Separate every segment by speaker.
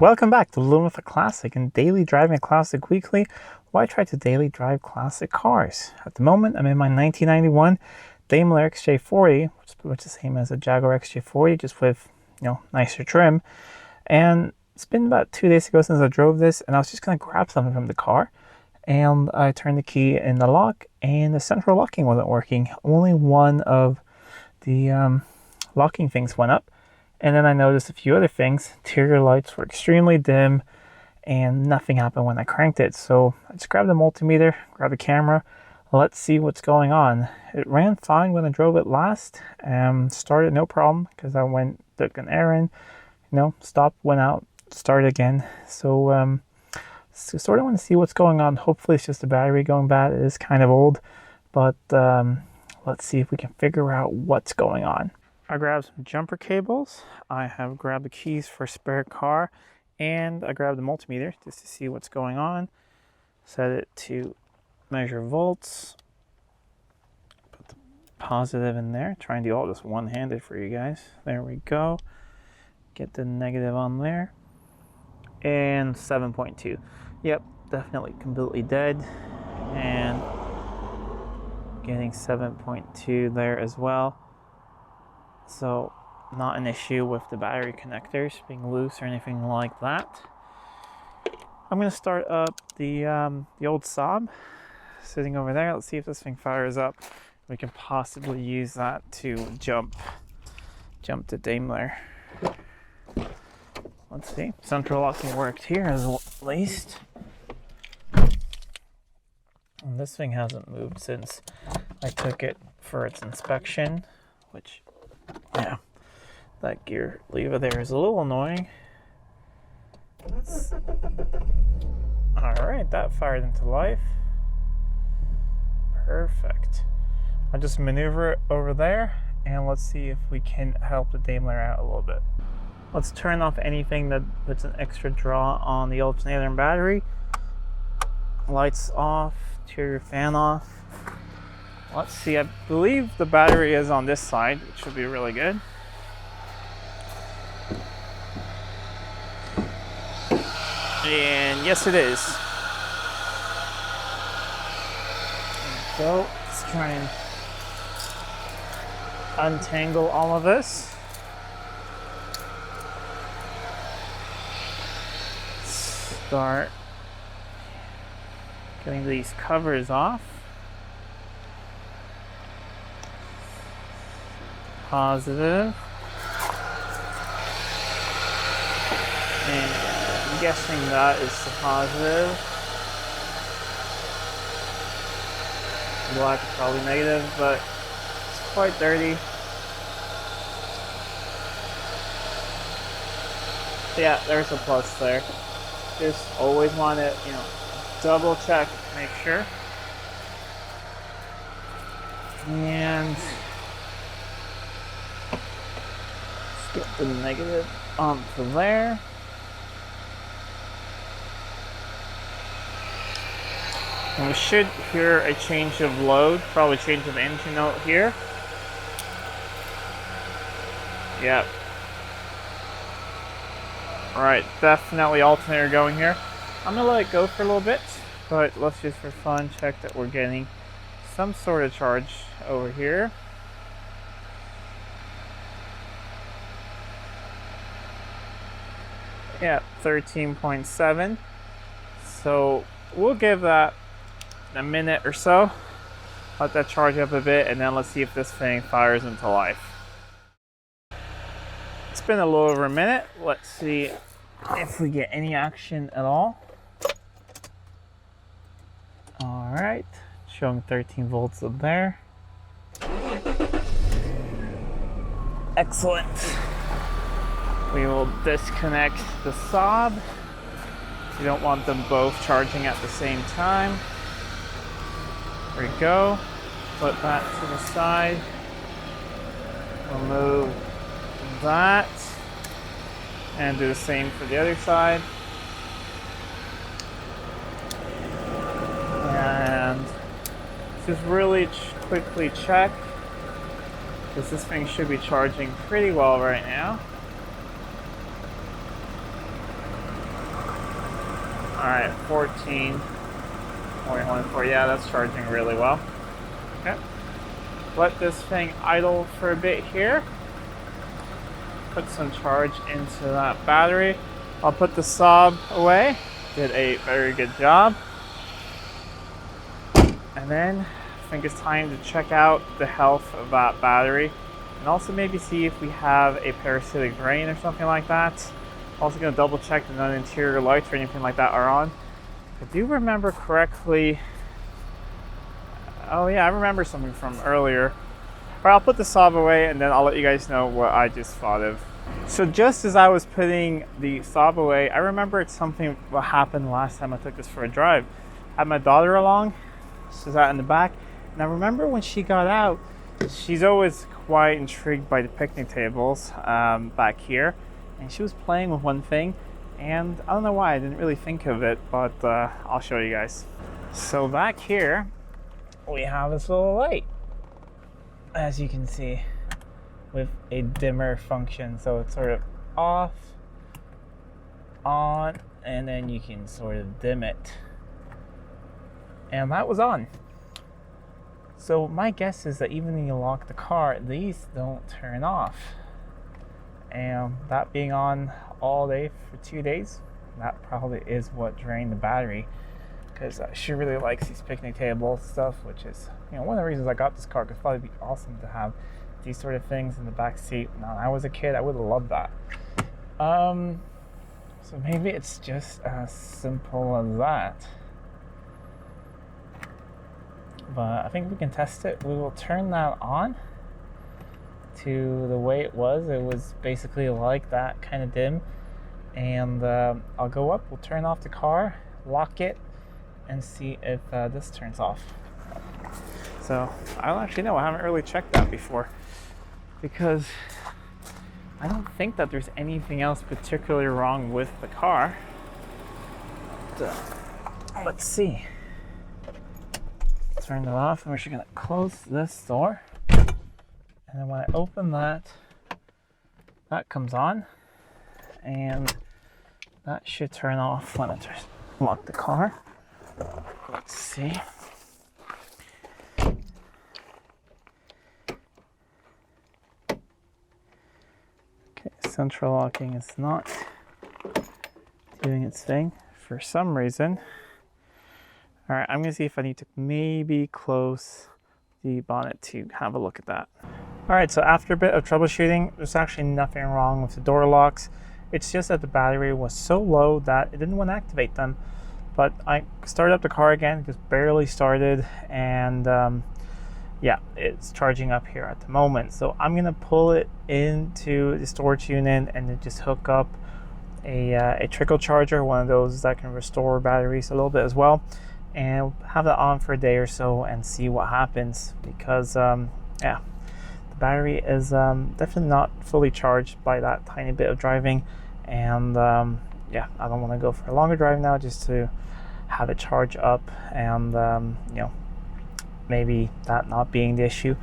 Speaker 1: Welcome back to Living with a Classic and Daily Driving a Classic Weekly, where I try to daily drive classic cars. At the moment, I'm in my 1991 Daimler XJ40, which is the same as a Jaguar XJ40, just with, nicer trim. And it's been about 2 days ago since I drove this, and I was just going to grab something from the car. And I turned the key in the lock, and the central locking wasn't working. Only one of the locking things went up. And then I noticed a few other things. Interior lights were extremely dim and nothing happened when I cranked it. So I just grabbed the multimeter, grabbed a camera. Let's see what's going on. It ran fine when I drove it last. Started no problem because I took an errand, stopped, went out, started again. So sort of want to see what's going on. Hopefully it's just the battery going bad. It is kind of old, but let's see if we can figure out what's going on. I grabbed some jumper cables. I have grabbed the keys for spare car, and I grabbed the multimeter just to see what's going on. Set it to measure volts. Put the positive in there. Try and do all this one-handed for you guys. There we go. Get the negative on there. And 7.2. Yep, definitely completely dead. And getting 7.2 there as well. So not an issue with the battery connectors being loose or anything like that. I'm going to start up the old Saab sitting over there. Let's see if this thing fires up. We can possibly use that to jump to Daimler. Let's see. Central locking worked here at least. And this thing hasn't moved since I took it for its inspection, which, yeah, that gear lever there is a little annoying. Alright, that fired into life. Perfect. I'll just maneuver it over there, and let's see if we can help the Daimler out a little bit. Let's turn off anything that puts an extra draw on the alternator and battery. Lights off, interior fan off. Let's see, I believe the battery is on this side, which should be really good. And yes, it is. So let's try and untangle all of this. Start getting these covers off. Positive. And I'm guessing that is the positive. Black is probably negative, but it's quite dirty. Yeah, there's a plus there. Just always want to, double check, make sure. And let's get the negative onto there. And we should hear a change of load, probably change of engine out here. Yep. Alright, definitely alternator going here. I'm gonna let it go for a little bit, but let's just for fun check that we're getting some sort of charge over here. Yeah, 13.7. So we'll give that a minute or so. Let that charge up a bit, and then let's see if this thing fires into life. It's been a little over a minute. Let's see if we get any action at all. All right, showing 13 volts up there. Excellent. We will disconnect the Saab. You don't want them both charging at the same time. There we go. Put that to the side. Remove that. And do the same for the other side. And just really quickly check, because this thing should be charging pretty well right now. right, 14. 41.4. Yeah, that's charging really well. Okay. Let this thing idle for a bit here. Put some charge into that battery. I'll put the sob away. Did a very good job. And then I think it's time to check out the health of that battery. And also maybe see if we have a parasitic drain or something like that. Also going to double check that none interior lights or anything like that are on. I do remember correctly. Oh yeah, I remember something from earlier. All right, I'll put the sob away and then I'll let you guys know what I just thought of. So just as I was putting the sob away, I remembered something what happened last time I took this for a drive. I had my daughter along. She's out in the back. And I remember when she got out, she's always quite intrigued by the picnic tables back here. And she was playing with one thing. And I don't know why I didn't really think of it, but I'll show you guys. So back here, we have this little light, as you can see, with a dimmer function. So it's sort of off, on, and then you can sort of dim it. And that was on. So my guess is that even when you lock the car, these don't turn off. And that being on all day for 2 days, that probably is what drained the battery, because she really likes these picnic table stuff, which is, you know, one of the reasons I got this car, because it'd probably be awesome to have these sort of things in the back seat. Now, when I was a kid, I would have loved that. So maybe it's just as simple as that. But I think we can test it. We will turn that on to the way it was. It was basically like that, kind of dim. And I'll go up, we'll turn off the car, lock it, and see if this turns off. So I don't actually know. I haven't really checked that before, because I don't think that there's anything else particularly wrong with the car. So, let's see. Turn it off, and we're just gonna close this door. And then when I open that, that comes on, and that should turn off when I just lock the car. Let's see. Okay, central locking is not doing its thing for some reason. All right, I'm gonna see if I need to maybe close the bonnet to have a look at that. All right, so after a bit of troubleshooting, there's actually nothing wrong with the door locks. It's just that the battery was so low that it didn't want to activate them. But I started up the car again, just barely started, and yeah, it's charging up here at the moment. So I'm gonna pull it into the storage unit and then just hook up a trickle charger, one of those that can restore batteries a little bit as well, and have that on for a day or so and see what happens, because yeah, the battery is definitely not fully charged by that tiny bit of driving. And yeah, I don't want to go for a longer drive now, just to have it charge up, and you know, maybe that not being the issue.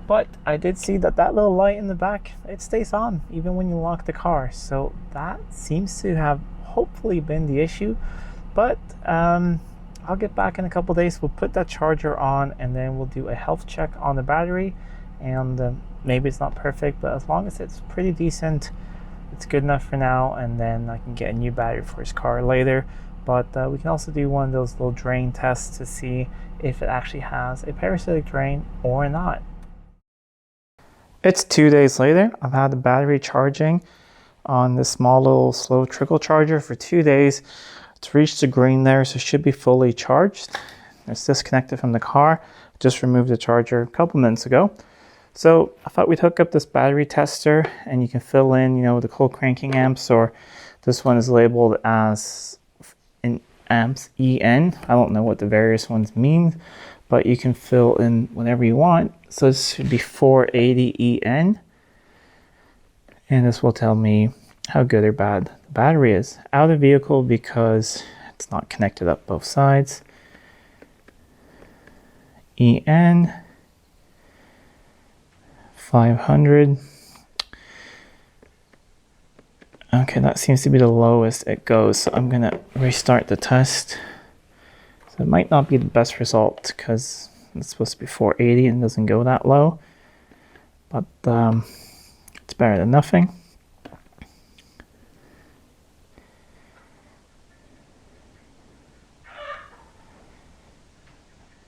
Speaker 1: But I did see that that little light in the back, it stays on even when you lock the car, so that seems to have hopefully been the issue. But I'll get back in a couple days, we'll put that charger on, and then we'll do a health check on the battery. And maybe it's not perfect, but as long as it's pretty decent, it's good enough for now, and then I can get a new battery for his car later. But we can also do one of those little drain tests to see if it actually has a parasitic drain or not. It's 2 days later. I've had the battery charging on this small little slow trickle charger for 2 days. It's reached the green there, so it should be fully charged. It's disconnected from the car. Just removed the charger a couple minutes ago. So I thought we'd hook up this battery tester, and you can fill in, you know, the cold cranking amps, or this one is labeled as in amps EN. I don't know what the various ones mean, but you can fill in whatever you want. So this should be 480 EN, and this will tell me how good or bad the battery is. Out of vehicle, because it's not connected up both sides. EN 500. Okay, Okay, that seems to be the lowest it goes, so I'm gonna restart the test. So it might not be the best result because it's supposed to be 480 and doesn't go that low, but it's better than nothing.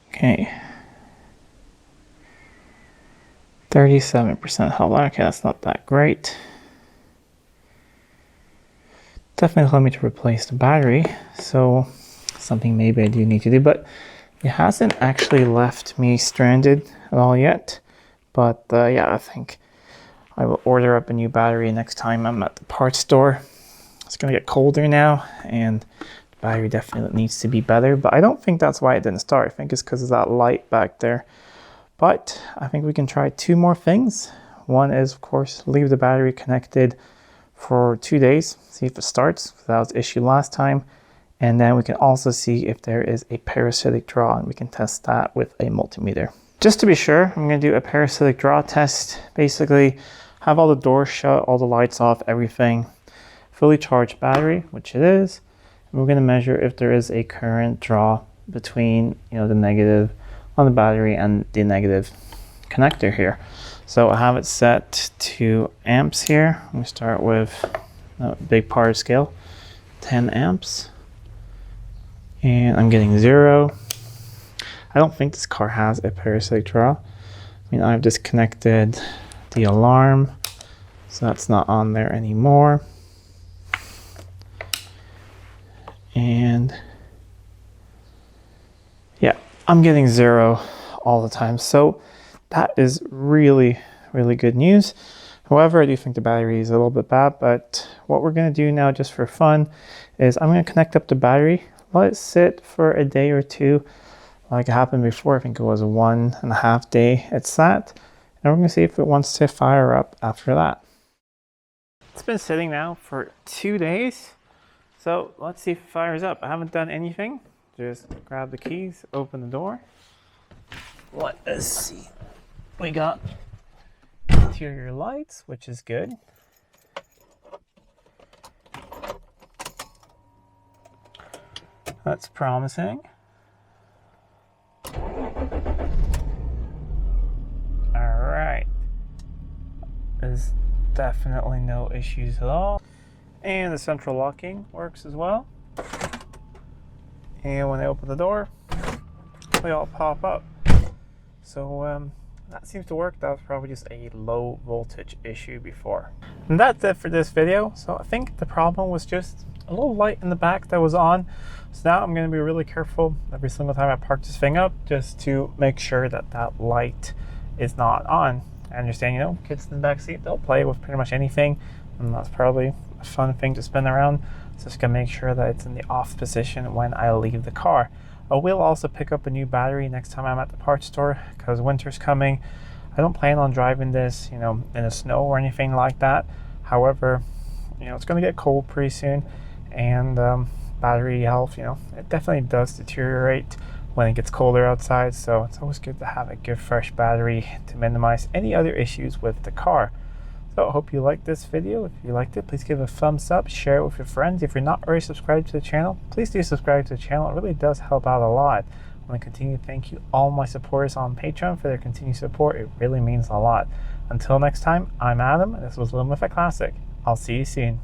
Speaker 1: Okay, 37% held. Okay, that's not that great. Definitely told me to replace the battery, so something maybe I do need to do, but it hasn't actually left me stranded at all yet. But yeah, I think I will order up a new battery next time I'm at the parts store. It's gonna get colder now, and the battery definitely needs to be better, but I don't think that's why it didn't start. I think it's because of that light back there. But I think we can try 2 more things. One is, of course, leave the battery connected for 2 days, see if it starts. That was the issue last time. And then we can also see if there is a parasitic draw, and we can test that with a multimeter. Just to be sure, I'm going to do a parasitic draw test. Basically, have all the doors shut, all the lights off, everything. Fully charged battery, which it is. And we're going to measure if there is a current draw between, the negative on the battery and the negative connector here. So I have it set to amps here. I'm going to start with a big part scale, 10 amps. And I'm getting 0. I don't think this car has a parasitic draw. I mean, I've disconnected the alarm, so that's not on there anymore. And yeah, I'm getting 0 all the time. So that is really, really good news. However, I do think the battery is a little bit bad, but what we're going to do now just for fun is I'm going to connect up the battery, let it sit for a day or 2, like it happened before. I think it was 1.5 day it sat, and we're going to see if it wants to fire up after that. It's been sitting now for 2 days, so let's see if it fires up. I haven't done anything. Just grab the keys, open the door. Let us see. We got interior lights, which is good. That's promising. All right. There's definitely no issues at all. And the central locking works as well. And when I open the door, they all pop up. So that seems to work. That was probably just a low voltage issue before. And that's it for this video. So I think the problem was just a little light in the back that was on. So now I'm going to be really careful every single time I park this thing up, just to make sure that that light is not on. I understand, kids in the back seat, they'll play with pretty much anything, and that's probably a fun thing to spin around. So just gonna make sure that it's in the off position when I leave the car. I will also pick up a new battery next time I'm at the parts store, because winter's coming. I don't plan on driving this, in the snow or anything like that. However, it's gonna get cold pretty soon, and battery health, it definitely does deteriorate when it gets colder outside. So it's always good to have a good fresh battery to minimize any other issues with the car. So I hope you liked this video. If you liked it, please give it a thumbs up, share it with your friends. If you're not already subscribed to the channel, please do subscribe to the channel. It really does help out a lot. I want to continue to thank you all my supporters on Patreon for their continued support. It really means a lot. Until next time, I'm Adam, and this was Living with a Classic. I'll see you soon.